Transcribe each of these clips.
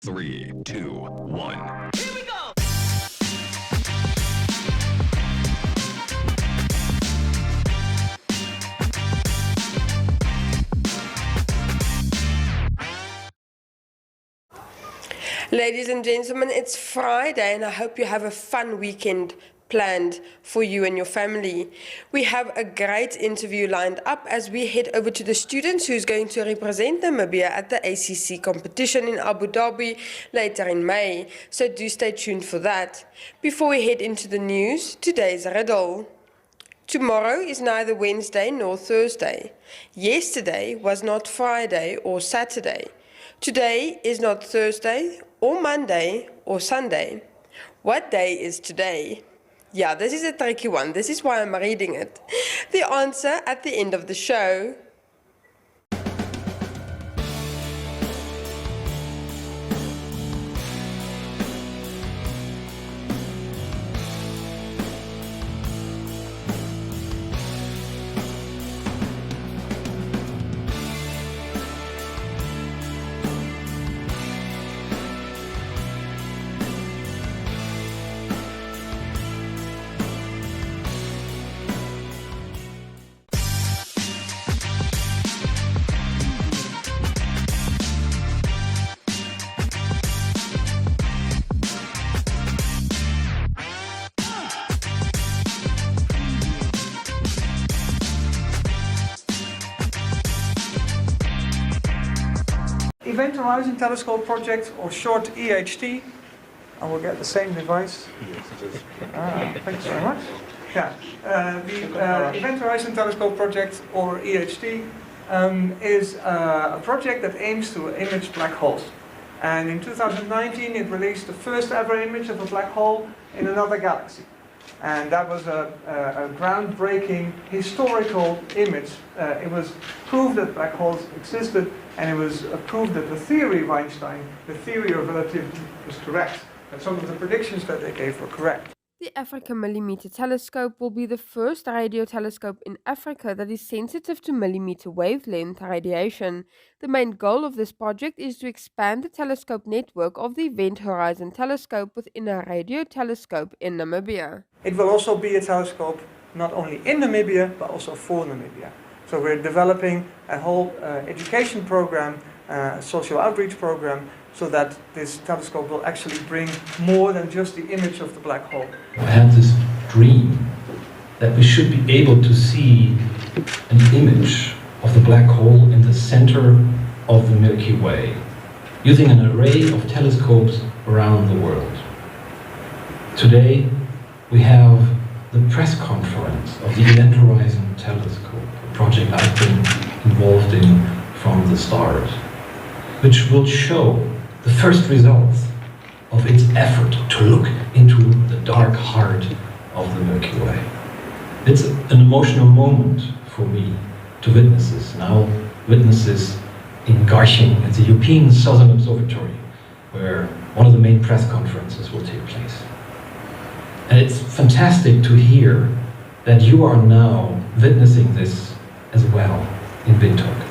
3, 2, 1. Here we go! Ladies and gentlemen, it's Friday and I hope you have a fun weekend planned for you and your family. We have a great interview lined up as we head over to the students who's going to represent Namibia at the ACC competition in Abu Dhabi later in May, so do stay tuned for that. Before we head into the news, today's riddle. Tomorrow is neither Wednesday nor Thursday. Yesterday was not Friday or Saturday. Today is not Thursday or Monday or Sunday. What day is today? Yeah, this is a tricky one. This is why I'm reading it. The answer at the end of the show. Event Horizon Telescope Project, or short EHT. I will get the same device. Thanks very much. Yeah, the Event Horizon Telescope Project, or EHT, is a project that aims to image black holes. And in 2019 it released the first ever image of a black hole in another galaxy. And that was a groundbreaking historical image. It was proved that black holes existed, and it was proved that the theory of Einstein, the theory of relativity, was correct. And some of the predictions that they gave were correct. The Africa Millimeter Telescope will be the first radio telescope in Africa that is sensitive to millimeter wavelength radiation. The main goal of this project is to expand the telescope network of the Event Horizon Telescope within a radio telescope in Namibia. It will also be a telescope not only in Namibia, but also for Namibia. So we're developing a whole education program, social outreach program, so that this telescope will actually bring more than just the image of the black hole. I had this dream that we should be able to see an image of the black hole in the center of the Milky Way, using an array of telescopes around the world. Today, we have the press conference of the Event Horizon Telescope, a project I've been involved in from the start, which will show the first results of its effort to look into the dark heart of the Milky Way. It's an emotional moment for me to witness this. Now witness this in Garching at the European Southern Observatory, where one of the main press conferences will take place. And it's fantastic to hear that you are now witnessing this as well in Windhoek.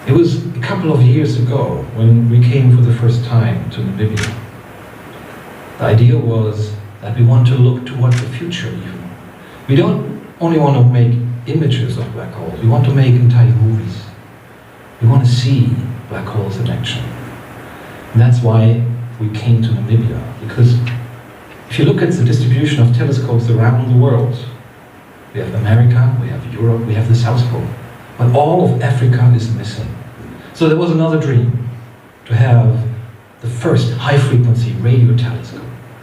It was a couple of years ago when we came for the first time to Namibia. The idea was that we want to look toward the future even. We don't only want to make images of black holes, we want to make entire movies. We want to see black holes in action. And that's why we came to Namibia, because if you look at the distribution of telescopes around the world, we have America, we have Europe, we have the South Pole, but all of Africa is missing. So there was another dream, to have the first high-frequency radio telescope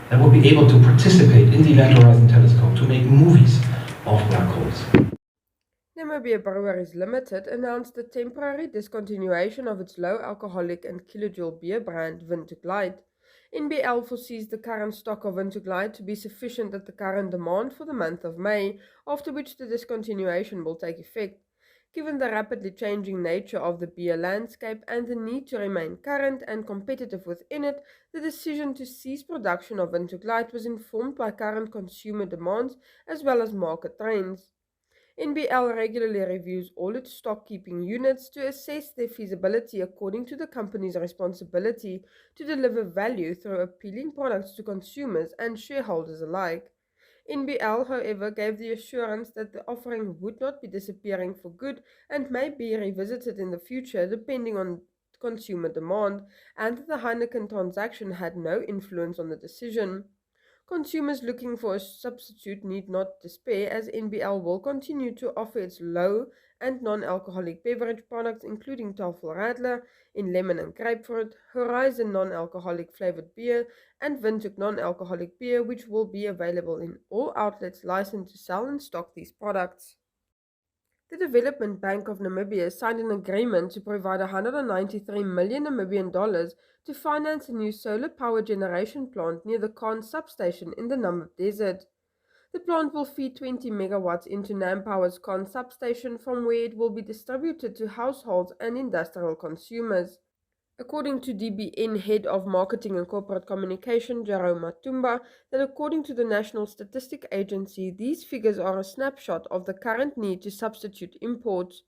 that would be able to participate in the Event Horizon Telescope to make movies of black holes. Namibia Breweries Limited announced the temporary discontinuation of its low alcoholic and kilojoule beer brand Windhoek Light. NBL foresees the current stock of Windhoek Light to be sufficient at the current demand for the month of May, after which the discontinuation will take effect. Given the rapidly changing nature of the beer landscape and the need to remain current and competitive within it, the decision to cease production of Windhoek Light was informed by current consumer demands as well as market trends. NBL regularly reviews all its stock-keeping units to assess their feasibility according to the company's responsibility to deliver value through appealing products to consumers and shareholders alike. NBL, however, gave the assurance that the offering would not be disappearing for good and may be revisited in the future depending on consumer demand, and that the Heineken transaction had no influence on the decision. Consumers looking for a substitute need not despair, as NBL will continue to offer its low and non-alcoholic beverage products including Tafel Radler in lemon and grapefruit, Horizon non-alcoholic flavored beer, and Windhoek non-alcoholic beer, which will be available in all outlets licensed to sell and stock these products. The Development Bank of Namibia signed an agreement to provide 193 million Namibian dollars to finance a new solar power generation plant near the Khan substation in the Namib Desert. The plant will feed 20 megawatts into Nampower's Khan substation, from where it will be distributed to households and industrial consumers. According to DBN Head of Marketing and Corporate Communication, Jerome Matumba, that according to the National Statistic Agency, these figures are a snapshot of the current need to substitute imports.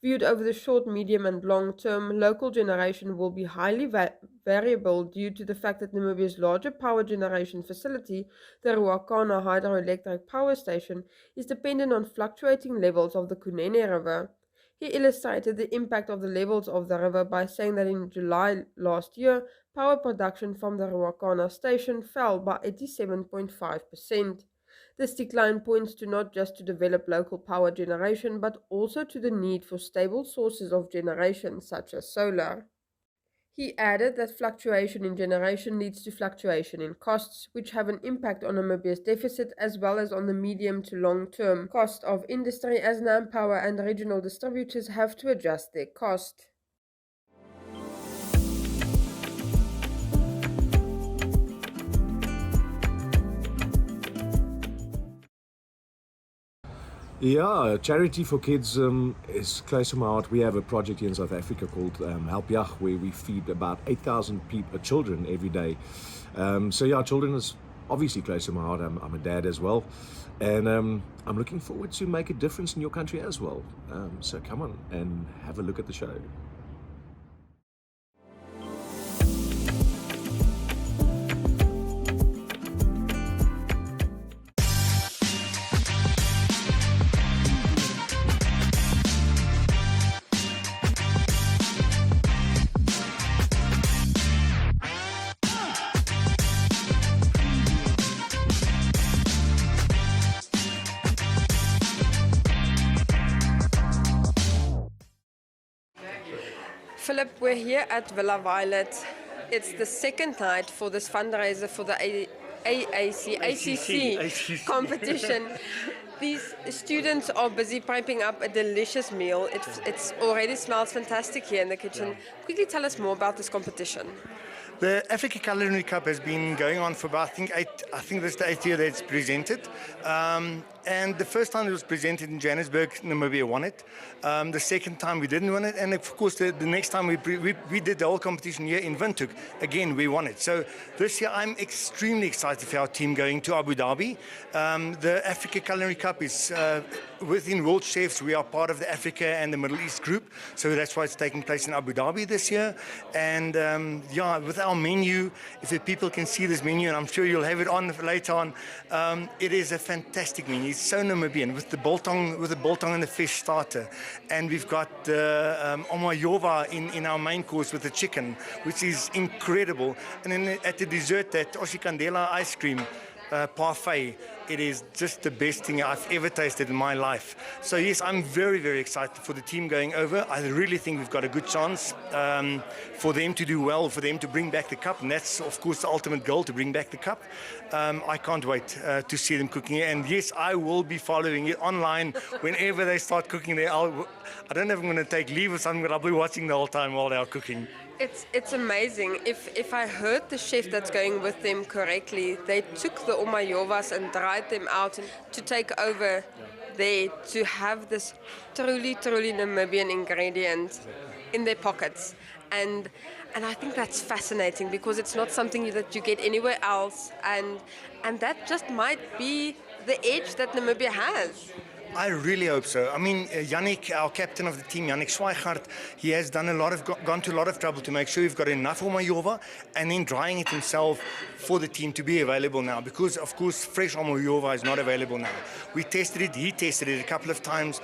Viewed over the short, medium and long term, local generation will be highly variable due to the fact that Namibia's larger power generation facility, the Ruacana hydroelectric power station, is dependent on fluctuating levels of the Kunene River. He illustrated the impact of the levels of the river by saying that in July last year, power production from the Ruacana station fell by 87.5%. This decline points to not just to develop local power generation, but also to the need for stable sources of generation such as solar. He added that fluctuation in generation leads to fluctuation in costs, which have an impact on Namibia's deficit as well as on the medium to long-term cost of industry, as Nampower and regional distributors have to adjust their cost. Yeah, charity for kids is close to my heart. We have a project here in South Africa called Help Yach, where we feed about 8,000 children every day. So yeah, children is obviously close to my heart. I'm a dad as well, and I'm looking forward to make a difference in your country as well. So come on and have a look at the show. Philip, we're here at Villa Violet. It's the second night for this fundraiser for the ACC competition. These students are busy piping up a delicious meal. It already smells fantastic here in the kitchen. Quickly tell us more about this competition. The Africa Culinary Cup has been going on for about, I think this is the 8th year that it's presented. And the first time it was presented in Johannesburg, Namibia won it. The second time we didn't win it. And of course, the next time we did the whole competition here in Windhoek, again, we won it. So this year, I'm extremely excited for our team going to Abu Dhabi. The Africa Culinary Cup is within World Chefs. We are part of the Africa and the Middle East group. So that's why it's taking place in Abu Dhabi this year. And yeah, with our menu, if the people can see this menu, and I'm sure you'll have it on later on, it is a fantastic menu. It's so Namibian with the biltong and the fish starter, and we've got omayova in our main course with the chicken, which is incredible. And then at the dessert, that oshikandela ice cream parfait, it is just the best thing I've ever tasted in my life. So yes, I'm very, very excited for the team going over. I really think we've got a good chance for them to do well, for them to bring back the cup, and that's of course the ultimate goal, to bring back the cup. I can't wait to see them cooking it, and yes, I will be following it online whenever they start cooking there. I don't know if I'm going to take leave or something, but I'll be watching the whole time while they are cooking. It's amazing. If I heard the chef that's going with them correctly, they took the omayovas and dried them out to take over there to have this truly Namibian ingredient in their pockets. And I think that's fascinating because it's not something that you get anywhere else, and that just might be the edge that Namibia has. I really hope so. I mean, Yannick, our captain of the team, Yannick Schweigart, he has done gone to a lot of trouble to make sure we've got enough Omajova and then drying it himself for the team to be available now, because of course fresh Omajova is not available now. We tested it, he tested it a couple of times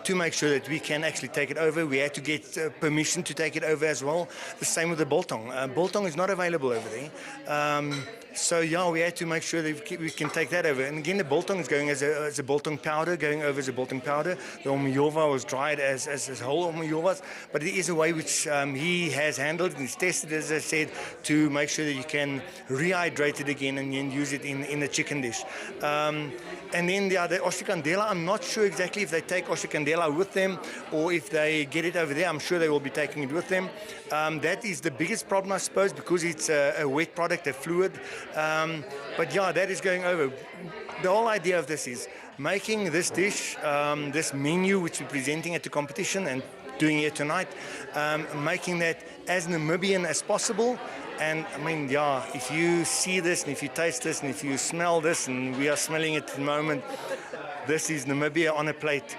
to make sure that we can actually take it over. We had to get permission to take it over as well. The same with the biltong. Biltong is not available over there. So yeah, we had to make sure that we can take that over. And again, the biltong is going as a biltong powder, going over as a biltong powder. The Omajova was dried as whole Omajovas, but there is a way which he has handled and he's tested, as I said, to make sure that you can rehydrate it again and then use it in a chicken dish. And then the Oshikandela, I'm not sure exactly if they take Oshikandela with them or if they get it over there. I'm sure they will be taking it with them. That is the biggest problem, I suppose, because it's a wet product, a fluid. But yeah, that is going over. The whole idea of this is making this dish, this menu which we're presenting at the competition and doing here tonight, making that as Namibian as possible. And I mean, yeah, if you see this and if you taste this and if you smell this, and we are smelling it at the moment, this is Namibia on a plate,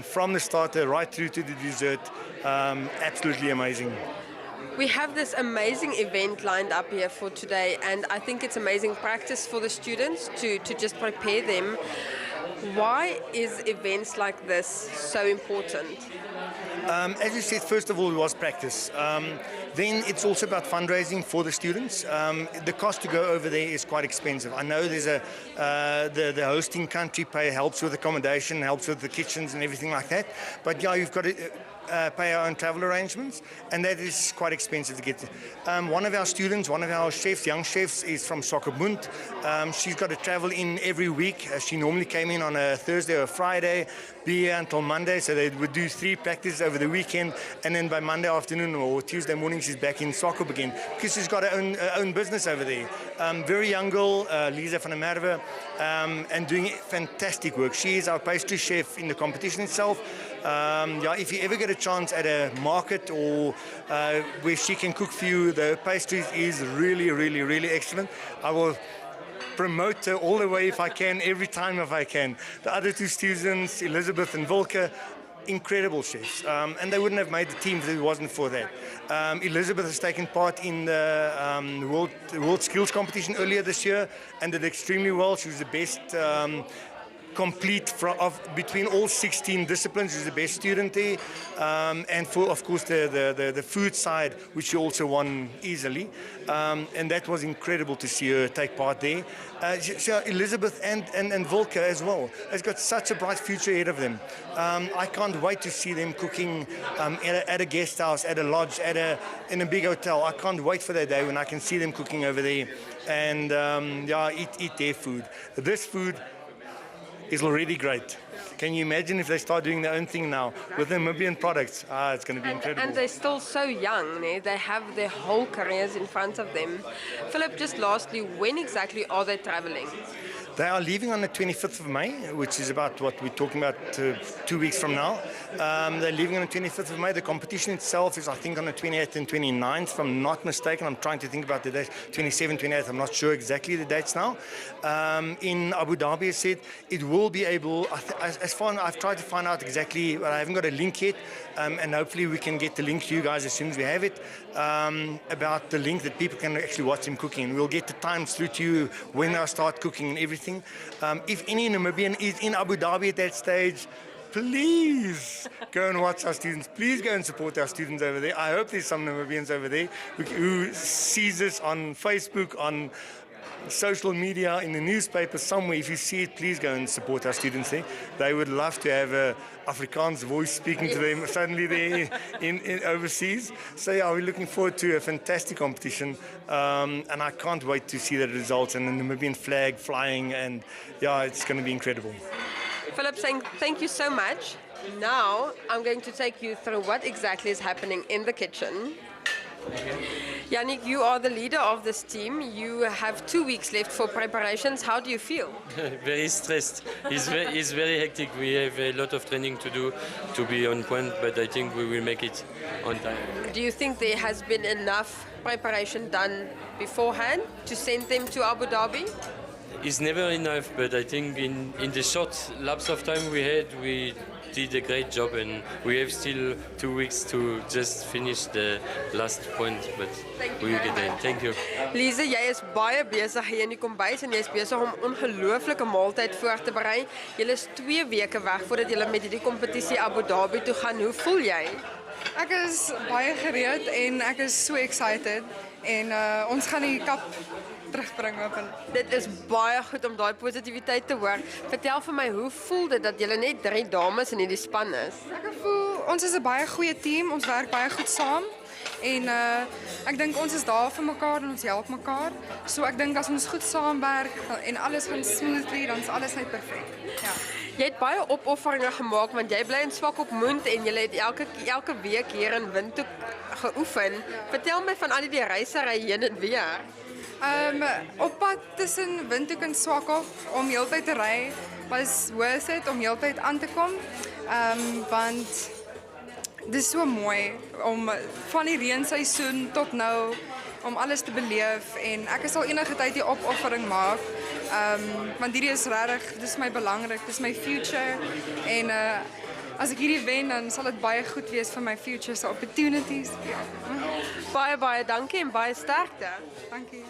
from the starter right through to the dessert. Absolutely amazing. We have this amazing event lined up here for today, and I think it's amazing practice for the students to just prepare them. Why is events like this so important? As you said, first of all, it was practice. Then it's also about fundraising for the students. The cost to go over there is quite expensive. I know there's the hosting country helps with accommodation, helps with the kitchens and everything like that. But yeah, you've got to pay our own travel arrangements, and that is quite expensive to get to. One of our students, one of our chefs, young chefs, is from Soccerbund. She's got to travel in every week. She normally came in on a Thursday or a Friday, be here until Monday, so they would do 3 practices over the weekend, and then by Monday afternoon or Tuesday morning she's back in Soccer again, because she's got her own business over there. Very young girl, Lisa van der Merwe, and doing fantastic work. She is our pastry chef in the competition itself. Yeah, if you ever get a chance at a market or where she can cook for you, the pastries is really, really, really excellent. I will promote her all the way if I can, every time if I can. The other 2 students, Elizabeth and Volker, incredible chefs, and they wouldn't have made the team if it wasn't for that. Elizabeth has taken part in the World Skills competition earlier this year and did extremely well. She was the best complete between all 16 disciplines. She's the best student there, and for, of course, the food side, which she also won easily, and that was incredible to see her take part there. Elizabeth and Volker as well has got such a bright future ahead of them. I can't wait to see them cooking at a guest house, at a lodge, in a big hotel. I can't wait for that day when I can see them cooking over there and eat their food. This food is already great. Can you imagine if they start doing their own thing now with Namibian products? It's going to be incredible. And they're still so young, né? They have their whole careers in front of them. Philip, just lastly, when exactly are they traveling? They are leaving on the 25th of May, which is about what we're talking about 2 weeks from now. They're leaving on the 25th of May. The competition itself is, I think, on the 28th and 29th, if I'm not mistaken. I'm trying to think about the dates. 27th, 28th, I'm not sure exactly the dates now. In Abu Dhabi, I said, it will be able, as far as I've tried to find out exactly, but I haven't got a link yet, and hopefully we can get the link to you guys as soon as we have it, about the link that people can actually watch them cooking. We'll get the times through to you when I start cooking and everything. If any Namibian is in Abu Dhabi at that stage, please go and watch our students. Please go and support our students over there. I hope there's some Namibians over there who sees this on Facebook, on social media, in the newspaper, somewhere. If you see it, please go and support our students there. They would love to have a Afrikaans voice speaking to them suddenly there in overseas. So yeah, we're looking forward to a fantastic competition, and I can't wait to see the results and the Namibian flag flying, and yeah, it's going to be incredible. Philip, saying thank you so much. Now I'm going to take you through what exactly is happening in the kitchen. Yannick, you are the leader of this team. You have 2 weeks left for preparations. How do you feel? Very stressed. It's very hectic. We have a lot of training to do to be on point, but I think we will make it on time. Do you think there has been enough preparation done beforehand to send them to Abu Dhabi? is never enough, but I think in the short lapse of time we had, we did a great job, and we have still 2 weeks to just finish the last point, but we will get there. Thank you. Lise, jy is baie besig hier in die kombuis en jy is besig om ongelooflike maaltyd voor te berei. Jy is 2 weke weg voordat jy met hierdie kompetisie Abu Dhabi toe gaan. Hoe voel jy? Ek is baie gereed en ek is so excited en ons gaan die kap terugbring op. Dit is baie goed om daai positiwiteit te hoor. Vertel vir my, hoe voel dit dat julle net 3 dames in hierdie span is? Ek voel ons is 'n baie goeie team, ons werk baie goed saam en ek dink ons is daar vir mekaar en ons help mekaar. So ek dink as ons goed saamwerk en alles gaan smoothly, dan is alles net perfek. Ja. Jy het baie opofferinge gemaak want jy bly in Swakopmund en jy het elke week hier in Windhoek geoefen. Vertel my van al die reisery heen en weer. Op pad tussen Windhoek en Swakop om heeltyd te ry was worth it om heeltyd aan te kom. Want dit is so mooi om van die reenseisoen tot nou om alles te beleef en ek sal enige tyd die opoffering maak. Want hierdie is regtig, dis my belangrik, dis my future en as ek hierdie wen dan sal dit baie goed wees vir my future so opportunities. Ja. Baie dankie en baie sterkte. Dankie.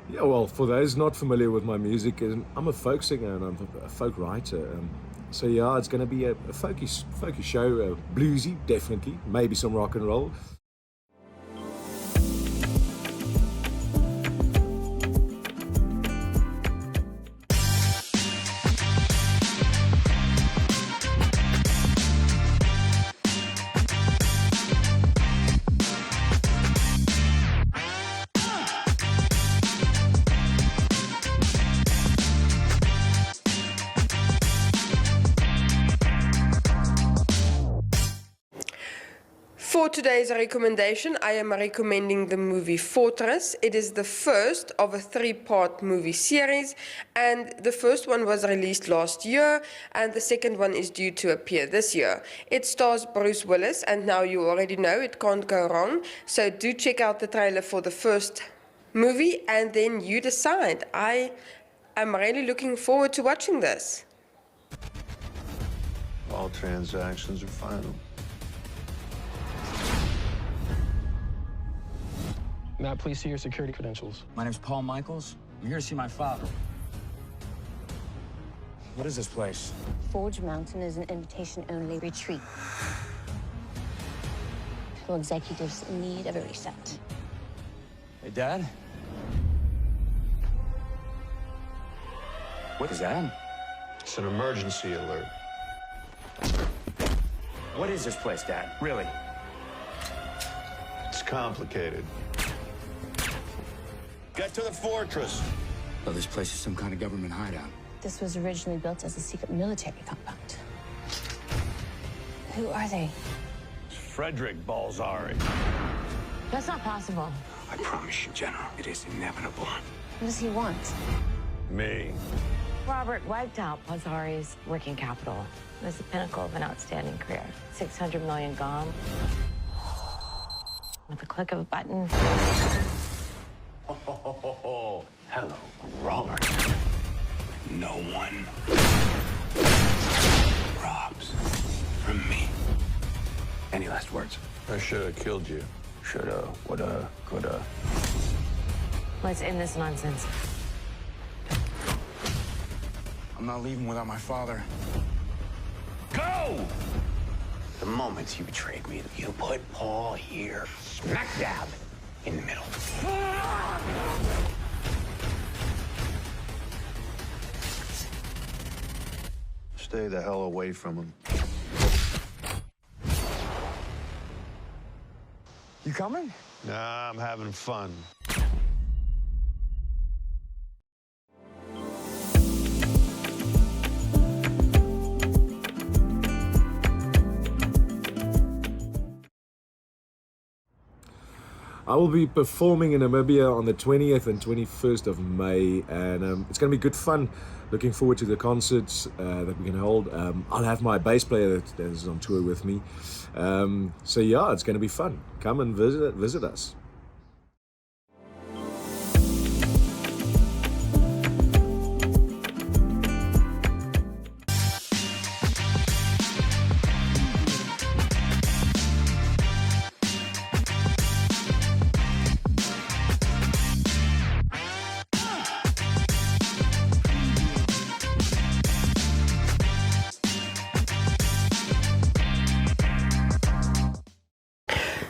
Yeah, well, for those not familiar with my music, I'm a folk singer and I'm a folk writer. So yeah, it's going to be a folky show, bluesy, definitely, maybe some rock and roll. For today's recommendation, I am recommending the movie Fortress. It is the first of a 3-part movie series, and the first one was released last year, and the second one is due to appear this year. It stars Bruce Willis, and now you already know it can't go wrong, so do check out the trailer for the first movie, and then you decide. I am really looking forward to watching this. All transactions are final. May I please see your security credentials? My name's Paul Michaels. I'm here to see my father. What is this place? Forge Mountain is an invitation-only retreat. People executives in need of a reset. Hey, Dad? What is that? It's an emergency alert. What is this place, Dad? Really? It's complicated. Get to the fortress. Oh, this place is some kind of government hideout. This was originally built as a secret military compound. Who are they? Frederick Balzari. That's not possible. I promise you, General, it is inevitable. What does he want? Me. Robert wiped out Balzari's working capital. It was the pinnacle of an outstanding career. 600 million gone. With the click of a button. Oh, hello, Robert. No one robs from me. Any last words? I should have killed you. Shoulda, woulda, coulda. Let's end this nonsense. I'm not leaving without my father. Go! The moment you betrayed me, you put Paul here, smack dab in the middle. Stay the hell away from him. You coming? Nah, I'm having fun. I will be performing in Namibia on the 20th and 21st of May, and it's going to be good fun. Looking forward to the concerts that we can hold. I'll have my bass player that is on tour with me. So yeah, it's going to be fun. Come and visit us.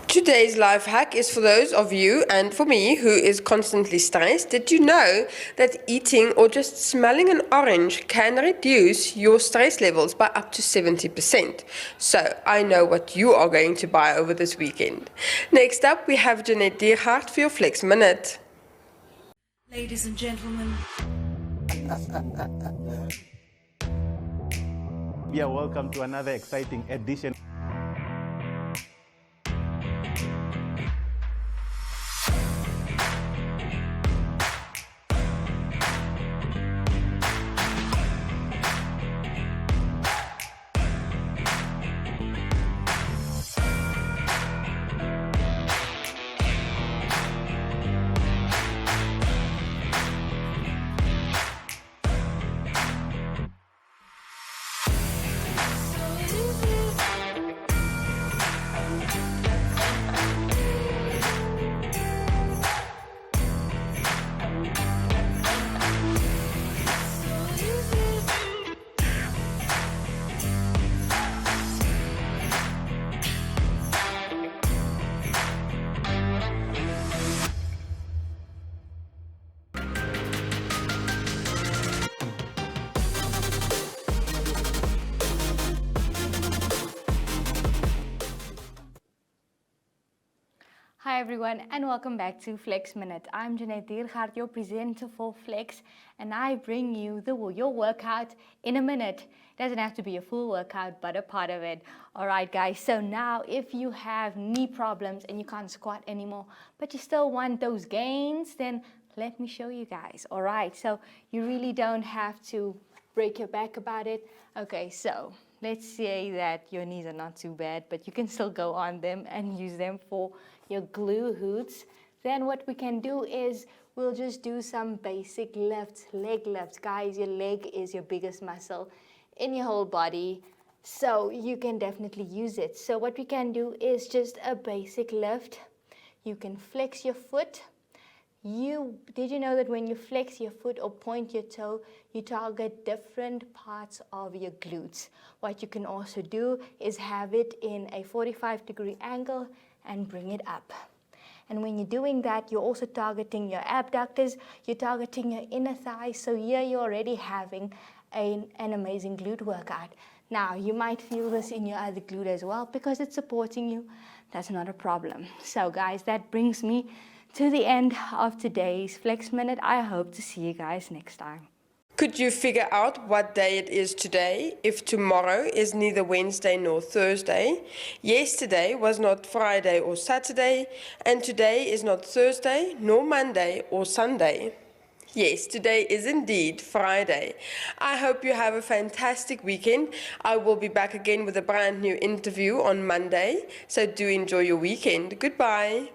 Today's life hack is for those of you and for me who is constantly stressed. Did you know that eating or just smelling an orange can reduce your stress levels by up to 70%? So I know what you are going to buy over this weekend. Next up, we have Jeanette Diergaard for your Flex Minute. Ladies and gentlemen. Yeah, welcome to another exciting edition. Hi everyone and welcome back to Flex Minute. I'm Jeanette Diergaard, your presenter for Flex, and I bring you your workout in a minute. It doesn't have to be a full workout, but a part of it. Alright guys, so now if you have knee problems and you can't squat anymore, but you still want those gains, then let me show you guys. Alright, so you really don't have to break your back about it. Okay, so let's say that your knees are not too bad, but you can still go on them and use them for your glutes. Then what we can do is we'll just do some basic lifts, leg lifts. Guys, your leg is your biggest muscle in your whole body, so you can definitely use it. So what we can do is just a basic lift. You can flex your foot. Did you know that when you flex your foot or point your toe, you target different parts of your glutes? What you can also do is have it in a 45-degree angle and bring it up. And when you're doing that, you're also targeting your abductors, you're targeting your inner thighs, so here you're already having an amazing glute workout. Now, you might feel this in your other glute as well because it's supporting you. That's not a problem. So guys, that brings me to the end of today's Flex Minute. I hope to see you guys next time. Could you figure out what day it is today if tomorrow is neither Wednesday nor Thursday? Yesterday was not Friday or Saturday, and today is not Thursday nor Monday or Sunday. Yes, today is indeed Friday. I hope you have a fantastic weekend. I will be back again with a brand new interview on Monday, so do enjoy your weekend. Goodbye.